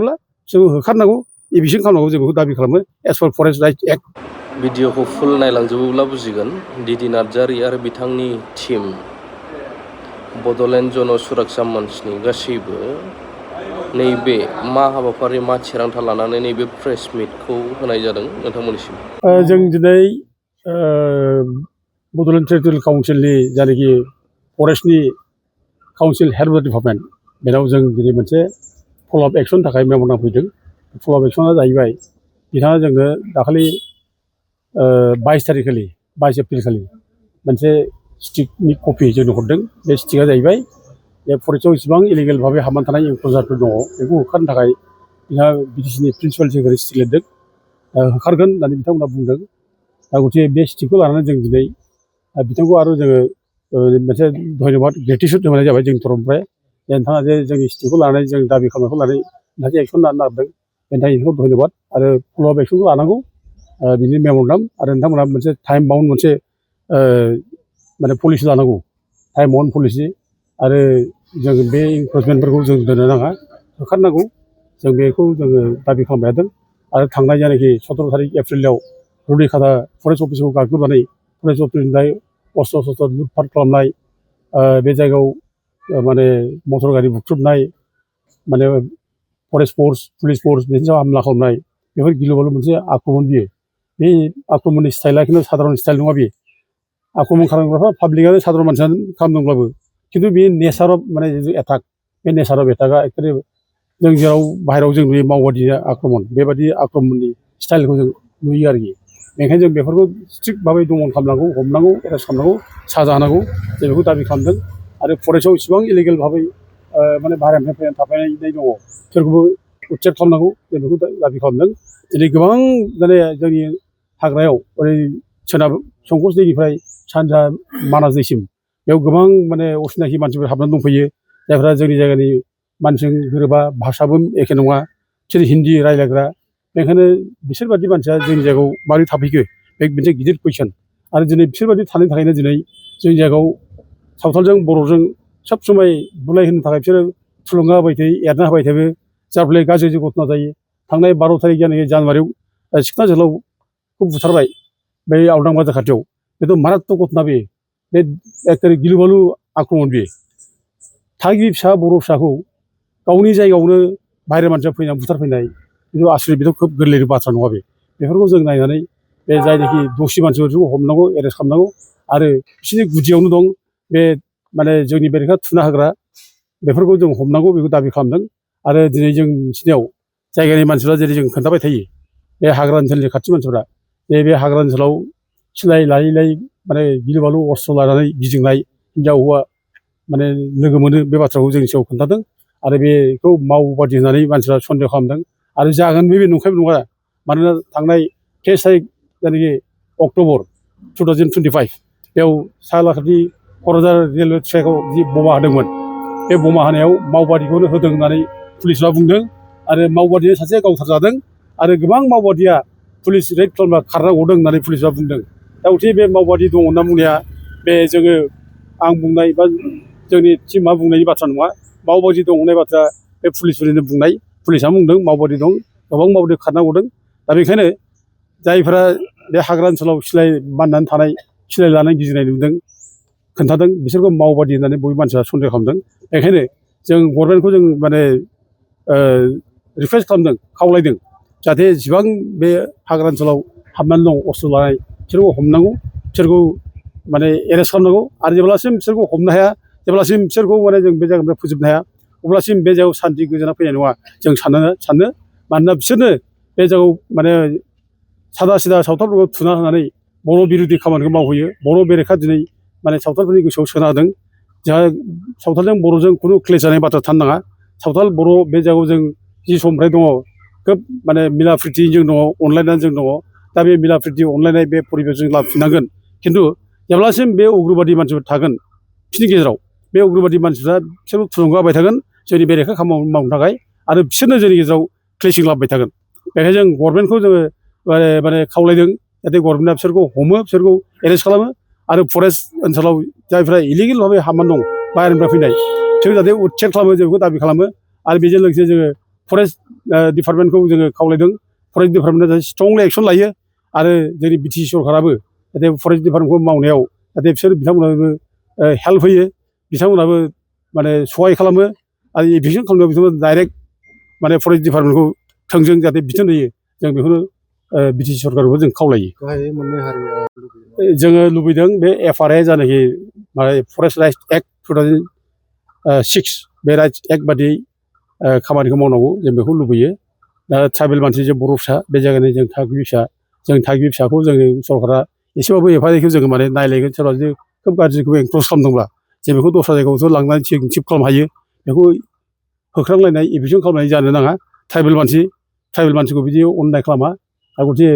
जों होखारनांगौ एभिक्सन खालामनांगौ जों बेखौ दाबि खालामो एस पार फरेस्ट राइट एक्ट। भिडिअखौ फुल नायलांजोबोब्ला बुजिगोन डिडि नार्जारी आरो बिथांनि टीम बड'लेण्ड जन सुरक्षा मन्चनि गासैबो नैबे मा हाबाफारि मा थिरांथा लानानै नैबे प्रेस मिटखौ होनाय जादों नोंथांमोननिसिम? जों दिनै बड'लेण्ड टेरिटरियेल काउन्सिलनि जायनाखि फरेस्टनि काउन्सिल हेड अफ द डिपार्टमेन्ट बेनाव जों दिनै मोनसे फल आप एक्सननि थाखाय मेम'रेन्डाम फैदों। फल आप एक्सना जाहैबाय बिथाङा जोंनो दाखालि 22 तारिखखालि 22 एप्रिल खालि मोनसे स्टिकनि कपि जोंनो हरदों। बे स्टिकआ जाहैबाय बे फरेस्टआव इसेबां इलिगेल भाबै हाबनानै थानाय इनक्ल'जारफोर दङ बेखौ होखारनो थाखाय बिथाङा बिटिसिनि प्रिन्सिपाल सेक्रेटारि स्टिक लिरदों होखारगोन होननानै बिथांमोना बुंदों। दा गथिखे बे स्टिकखौ लानानै जों दिनै बिथांखौ आरो जोङो मोनसे धन्यबाद ग्रेटिटिउड होनाय जाबाय जोंनि तरफनिफ्राय नोंथाङा जे जोंनि स्टिकखौ लानानै जों दाबि खालामनायखौ लानानै नोंथाङा एक्सन लानो नागिरदों बेनि थाखाय नोंथांखौ धन्यबाद आरो फल आप एक्सनखौ लानांगौ बिनि मेम'रेन्डाम आरो नोंथांमोनहा मोनसे टाइम बाउन्ड मोनसे माने पलिसि लानांगौ टाइम बाउन्ड पलिसि आरो जों बे इनक्रोचमेन्टफोरखौ जों दोननो नाङा होखारनांगौ जों बेखौ जोङो दाबि खालामबाय थादों। आरो थांनाय जायनाखि 17 तारिख एप्रिलाव रुनिखाता फरेस्ट अफिसखौ गाग्लोबनानै फरेस्ट अफिसनिफ्राय अस्त्र शस्त्र लुटपाट खालामनाय बे जायगायाव माने मटर गारि बुख्रुबनाय माने फरेस्ट फोर्स पुलिस फोर्स बेनि सायाव हामला खालामनाय बेफोर गिलु-बालु मोनसे आक्रमण बियो। बे आक्रमणनि स्टाइला खिन्थु साधारन स्टाइल नङा बेयो। आक्रमण खालामग्राफ्रा पाब्लिकआनो साधारन मानसियानो खालामदोंब्लाबो खिन्थु बे नेचार अफ माने एटाक बे नेचार अफ एटाकआ एक्चुलि जों जेराव बाहेरायाव जों नुयो मावबादि आक्रमण बेबादि आक्रमणनि स्टाइलखौ जों नुयो आरोखि। बेनिखायनो जों बेफोरखौ स्ट्रिक्ट भाबै दमन खालामनांगौ हमनांगौ एरेस्ट खालामनांगौ साजा होनांगौ जों बेखौ दाबि खालामदों। आरो फरेस्टआव इसेबां इलिगेल भाबै माने बाहेरानिफ्राय फैनानै थाफैनाय दङ बिसोरखौबो उच्चेद खालामनांगौ जों बेखौ दाबि खालामदों। दिनै गोबां माने जोंनि हाग्रायाव ओरै सोनाब संकस दैनिफ्राय सानजा मानास दैसिम बेयाव गोबां माने असिनाखि मानसिफोर हाबनानै दंफैयो जायफ्रा जोंनि जायगानि मानसिजों गोरोबा भाषाबो एखे नङा बिसोर हिन्दी रायज्लायग्रा। बेनिखायनो बिसोरबादि मानसिया जोंनि जायगायाव माबोरै थाफैखो बे मोनसे गिदिर कुइसन। आरो दिनै बिसोरबादि थानायनि थाखायनो दिनै जोंनि जायगायाव सावथालजों बर'जों सब समाय बुलाय होनो थाखाय बिसोरो थुलुंगा होबाय थायो एरना होबाय थायो जाय फले गाज्रि घटना जायो। थांनाय 12 तारिख जानुवारियाव सिखना जोहोलावखौ बुथारबाय बे आवदां बाजार खाथियाव बेथ' मारात्मक घटना बे एखेबारे गिलु-बालु आक्रमण बे थागिबि फिसा बर' फिसाखौ गावनि जायगायावनो बाहेरा मानसिया फैनानै बुथारफैनाय खिन्थु आसरित बेथ' खोब गोरलै बाथ्रा नङा बे। बेफोरखौ जों नायनानै बे जायनाखि दसि मानसिफोरखौ हमनांगौ एरेस्ट खालामनांगौ आरो बिसोरनि गुदियावनो दं बे माने जोंनि बेरेखा थुना होग्रा बेफोरखौ जों हमनांगौ बेखौ दाबि खालामदों। आरो दिनै जों मिथिनायाव जायगानि मानसिफ्रा जेरै जों खोन्थाबाय थायो बे हाग्रा ओनसोलनि खाथि मानसिफ्रा बे हाग्रा ओनसोलाव सिलाय लायै माने गिलु-बालु अस्त्र लानानै गिदिंनाय हिनजाव हौवा माने लोगो मोनो बे बाथ्राखौ जोंनि सायाव खोन्थादों। आरो बेखौ मावबादि होननानै मानसिफ्रा सन्देह खालामदों आरो जागोन बे नंखायबो नङा। मानोना थांनाय 23 तारिख जायनाखि अक्ट'बर 2025 बेयाव सालाकाटि क'क्राझार रेलवे ट्रेकआव जि बमा होदोंमोन बे बमा होनायाव मावबादिखौनो होदों होननानै पुलिसफ्रा बुंदों। आरो मावबादिया सासे गावथारजादों आरो गोबां मावबादिया पुलिस रेड खालामना खारना गदों होननानै पुलिसफ्रा बुंदों। दा गथिखे बे मावबादि दङ होनना बुंनाया बे जोङो आं बुंनाय बा जोंनि टिमा बुंनायनि बाथ्रा नङा। मावबादि दं होननाय बाथ्रा बे पुलिसफोरनिनो बुंनाय पुलिसआ बुंदों मावबादि दं गोबां मावबादि खारना गदों। दा बेखायनो जायफ्रा बे हाग्रा ओनसोलाव सिलाय बाननानै थानाय सिलाय लानानै गिदिंनाय नुदों खोन्थादों बिसोरखौ मावबादि होननानै बयबो मानसिफ्रा सन्देह खालामदों। बेखायनो जों गभर्नमेन्टखौ जों माने रिकुवेस्ट खालामदों खावलायदों जाहाथे जेसेबां बे हाग्रा ओनसोलाव हाबनानै दं अस्त्र लानाय बिसोरखौ हमनांगौ बिसोरखौ माने एरेस्ट खालामनांगौ। आरो जेब्लासिम बिसोरखौ हमनो हाया जेब्लासिम बिसोरखौ माने जों बे जायगानिफ्राय फोजोबनो हाया अब्लासिम बे जायगायाव सान्थि गोजोना फैनाय नङा जों सानो मानोना बिसोरनो बे जायगायाव माने सादा सिदा सावथालफोरखौ थुना होनानै बर' बिरुदि खामानिखौ मावहैयो। बर' बेरेखा दिनै माने सावथालफोरनि गोसोआव सोना होदों। जोंहा सावथालजों बर'जों खुनु क्लेश जानाय बाथ्रा थानो नाङा। सावथाल बर' बे जायगायाव जों जि समनिफ्राय दङ खोब माने मिला प्रिति जों दङ अनलायनानै जों दङ। दा बे मिला प्रिति अनलायनाय बे परिबेस जों लाबोफिननांगोन। खिन्थु जेब्लासिम बे उग्रबादि मानसिफोर थागोन बिसोरनि गेजेराव बे उग्रबादि मानसिफ्रा बिसोरखौ थुलुंगा होबाय थागोन जोंनि बेरेखा खामानि मावनो थाखाय आरो बिसोरनो जोंनि गेजेराव क्लेसिं लाबोबाय थागोन। बेखायनो जों गभर्नमेन्टखौ जोङो माने खावलायदों जाहाथे गभर्नमेन्टआ बिसोरखौ हमो बिसोरखौ एरेस्ट खालामो आरो फरेस्ट ओनसोलाव जायफ्रा इलिगेल भाबै हाबनानै दं बाहेरनिफ्राय फैनाय बिसोर जाहाथे उच्चेद खालामो जों बेखौ दाबि खालामो। आरो बेजों लोगोसे जोङो फरेस्ट डिपार्टमेन्टखौ जोङो खावलायदों फरेस्ट डिपार्टमेन्टआ स्ट्रंलि एक्सन लायो आरो जोंनि बिटिसि सरकाराबो जाहाथे फरेस्ट डिपार्टमेन्टखौ मावनायाव जाहाथे बिसोर बिथांमोनाबो हेल्प होयो बिथांमोनाबो माने सहाय खालामो आरो इभिकसन खालामनायाव बिथांमोना डाइरेक्ट माने फरेस्ट डिपार्टमेन्टखौ थोंजों जाहाथे बिथोन होयो जों बेखौनो बिटिसि सरकारखौ जों खावलायो जोङो लुबैदों बे FRA जानाखि फरेस्ट राइट्स एक्ट 2006 बे राइट्स एक्ट बादियै खामानिखौ मावनांगौ जों बेखौ लुबैयो दा ट्राइबेल मानसि जों बर' फिसा बे जायगानि जों थागिबि फिसाखौ जोंनि सरकारा एसेबाबो एफायखौ जोङो माने नायलायगोन सोरबा जुदि खोब गाज्रिखौ एनक्रस खालामदोंब्ला जों बेखौ दस्रा जायगायावथ' लांनानै थिप खालामनो हायो बेखौ होख्रांलायनाय इभिकसन खालामनाय जानो नाङा ट्राइबेल मानसिखौ बिदि अननाय खालामा आरो गथे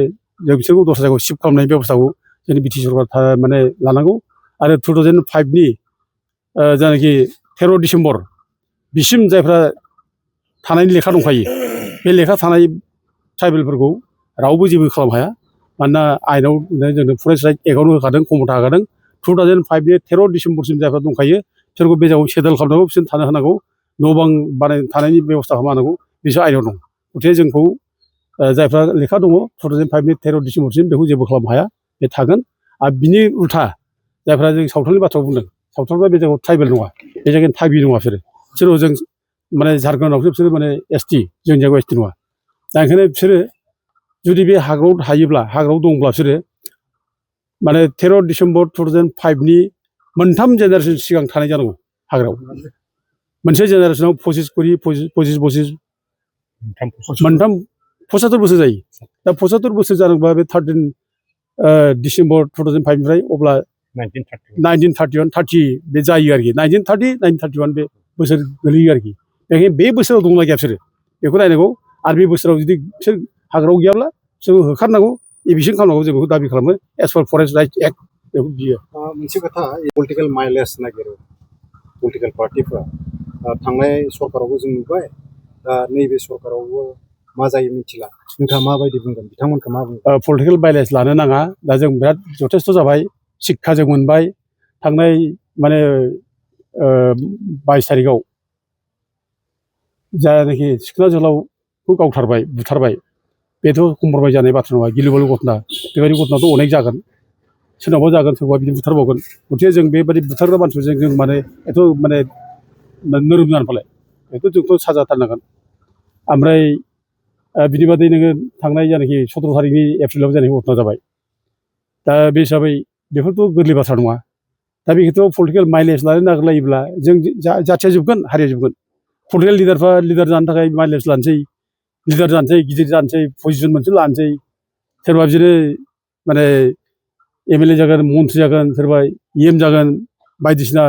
जों बिसोरखौ दस्रा जायगायाव शिफ्ट खालामनायनि बेबस्थाखौ जोंनि बिटिसि सरकारा माने लानांगौ आरो 2005नि जायनाखि 13 डिसेम्बर बिसिम जायफ्रा थानायनि लेखा दंखायो बे लेखा थानाय ट्राइबेलफोरखौ रावबो जेबो खालामनो हाया मानोना आयेनाव जोंनो फरेस्ट राइट एक्टआवनो होखादों खमथा होखादों 2005नि 13 डिसेम्बरसिम जायफ्रा दंखायो बिसोरखौ बे जायगायाव सेटेल खालामनांगौ बिसोर थानो होनांगौ न' बां थानायनि बेबस्था खालामनांगौ बिसोर आयेनाव दं गथिखे जोंखौ जायफ्रा लेखा दङ 2005नि 13 डिसेम्बरसिम बेखौ जेबो खालामनो हाया बे थागोन आरो बिनि उल्था जायफ्रा जों सावथालनि बाथ्रा बुंदों सावथालफ्रा बे जायगायाव ट्राइबेल नङा बे जायगानि थागिबि नङा बिसोरो जों माने झारखन्डआवसो बिसोरो माने ST जोंनि जायगायाव ST नङा दा ओंखायनो बिसोरो जुदि बे हाग्रायाव थायोब्ला हाग्रायाव दंब्ला बिसोरो माने 13 डिसेम्बर 2005नि मोनथाम जेनेरेसन सिगां थानाय जानांगौ हाग्रायाव मोनसे जेनेरेसनाव 25 मोनथाम 75 बोसोर जायो दा 75 बोसोर जानांगौबा बे 13 डिसेम्बर 2005निफ्राय अब्ला 1931 30 बे जायो आरोखि 1930 1931 बे बोसोर गोलैयो आरोखि बेखायनो बे बोसोराव दंना गैया बिसोरो बेखौ नायनांगौ आरो बे बोसोराव जुदि बिसोर हाग्रायाव गैयाब्ला बिसोरखौ होखारनांगौ इभिकसन खालामनांगौ जों बेखौ दाबि खालामो एस पार फरेस्ट राइट एक्ट बेखौ बियो मोनसे खोथा पलिटिकेल माइलेज नागिरो पलिटिकेल पार्टिफ्रा थांनाय सरकारावबो जों नुबाय दा नैबे सरकारावबो मा जायो मिथिला नोंथाङा माबायदि बुंगोन बिथांमोनखौ मा बुंगोन पलिटिकेल माइलेज लानो नाङा दा जों बिराद जथेस्थ' जाबाय शिक्षा जों मोनबाय थांनाय माने 22 तारिखआव जायनाखि सिखोना जोहोलावखौ गावथारबाय बुथारबाय बेथ' कम्प्रमाइज जानाय बाथ्रा नङा गिलु बालु घटना बेबायदि घटनाथ' अनेक जागोन सोरनावबा जागोन सोरबा बिदि बुथारबावगोन गथिखे जों बेबायदि बुथारग्रा मानसिफोरजों जों माने एथ' माने नोरोम जानो फालाय बेखौ जोंथ' साजा होथारनांगोन ओमफ्राय बिनि बादै नोङो थांनाय जायनाखि 17 तारिखनि एप्रिलाव जानाय घटना जाबाय दा बे हिसाबै बेफोरथ' गोरलै बाथ्रा नङा दा बेखौथ' पलिटिकेल माइलेज लानो नागिरलायोब्ला जों जाथिया जोबगोन हारिया जोबगोन पलिटिकेल लिडारफ्रा लिडार जानो थाखाय माइलेज लानोसै लिडार जानोसै गिदिर जानोसै पजिसन मोनसे लानोसै सोरबा बिदिनो माने MLA जागोन मन्थ्रि जागोन सोरबा EM जागोन बायदिसिना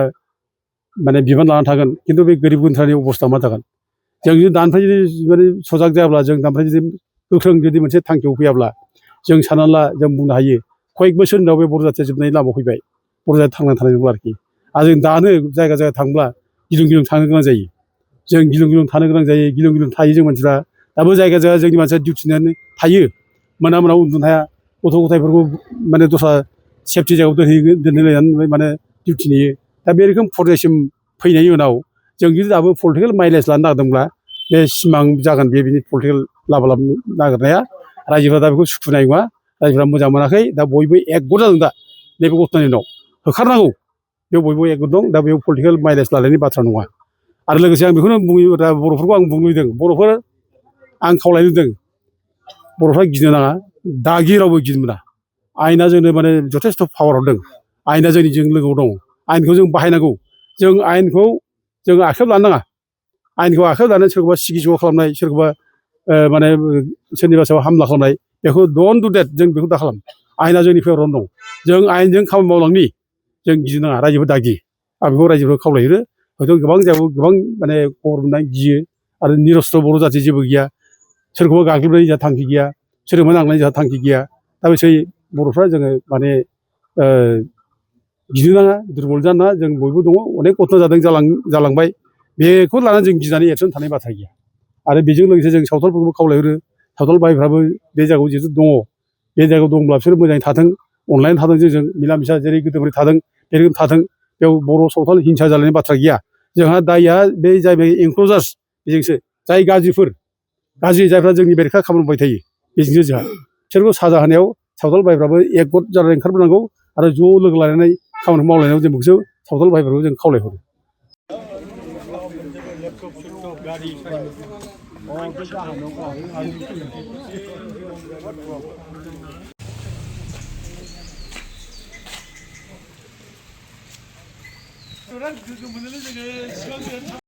माने बिबान लानानै थागोन खिन्थु बे गोरिब गुन्द्रानि अबस्था मा जागोन जों जुदि दानिफ्राय जुदि माने सजाग जायाब्ला जों दानिफ्राय जुदि गोख्रों जुदि मोनसे थांखियाव फैयाब्ला जों सानना ला जों बुंनो हायो कयेक बोसोरनि उनाव बे बर' जाथिया जोबनायनि लामायाव फैबाय बर' जाथिया थांनानै थानाय नंला आरोखि आरो जों दानो जायगा जायगा थांब्ला गिलुं गिलुं थांनो गोनां जायो जों गिलुं गिलुं थानो गोनां जायो गिलुं गिलुं थायो जों मानसिफ्रा दाबो जायगा जायगा जोंनि मानसिया डिउटिनानै थायो मोनायाव उन्दुनो हाया गथ' गथायफोरखौ माने दस्रा सेफटि जायगायाव दोनहैलायनानै माने डिउटि नेयो दा बे रोखोम पर्यायसिम फैनायनि उनाव जों जुदि दाबो पलिटिकेल माइलेज लानो नागिरदोंब्ला बे सिमां जागोन बिनि पलिटिकेल लाबा नागिरनाया रायजोफ्रा दा बेखौ सुखुनाय नङा रायजोफ्रा मोजां मोनाखै दा बयबो एकगद जादों दा नैबे घटनानि उनाव होखारनांगौ बेयाव बयबो एकगद दं दा बेयाव पलिटिकेल माइलेज लानायनि बाथ्रा नङा आरो लोगोसे आं बेखौनो बुङो दा बर'फोरखौ आं बुंनो लुबैदों बर'फोर आं खावलायनो लुबैदों बर'फ्रा गिनो नाङा दागि रावबो गिनो मोना आयेना जोंनो माने जथेस्थ' पावार हरदों आयेना जोंनिजों लोगोआव दं आयेनखौ जों बाहायनांगौ जों आयेनखौ जों आखायाव लानो नाङा आयेनखौ आखायाव लानानै सोरखौबा सिगि' खालामनाय सोरखौबा माने सोरनिबा सायाव हामला खालामनाय बेखौ डन्ट डु देट जों बेखौ दा खालाम आयेना जोंनि फेभरावनो दं जों आयेनजों खामानि मावलांनि जों गिनो नाङा रायजोफोर दागि आं बेखौ रायजोफोरखौ खावलायहरो हयथ' गोबां जायगायाव गोबां माने खबर मोननाय गियो आरो निरस्त्र बर' जाथि जेबो गैया सोरखौबा गाग्लोबनायनि जोंहा थांखि गैया सोरखौबा नांनायनि जोंहा थांखि गैया दा बेसै बर'फ्रा जोङो माने गिनो नाङा दुरबल जानो नाङा जों बयबो दङ अनेक घटना जादों जालांबाय बेखौ लानानै जों गिनानै एक्सन थानाय बाथ्रा गैया आरो बेजों लोगोसे जों सावथालफोरखौबो खावलायहरो सावथाल भाइफ्राबो बे जायगायाव जिहेतु दङ बे जायगायाव दंब्ला बिसोर मोजाङै थाथों अनलायनानै थाथों जों मिला मिसा जेरै गोदोनिफ्राय थादों बे रोखोम थाथों बेयाव बर' सावथाल हिंसा जालायनायनि बाथ्रा गैया जोंहा दायआ बे जाहैबाय एनक्ल'जार्स बेजोंसो जाय गाज्रिफोर गाज्रि जायफ्रा जोंनि बेरेखा खामानि मावबाय थायो बेजोंसो जोंहा बिसोरखौ साजा होनायाव सावथाल भाइफ्राबो एक गट जानानै ओंखारबोनांगौ आरो ज' लोगो लानानै खामानि मावलायनायाव जों बेखौसो सावथाल भाइफोरखौ जों खावलायहरो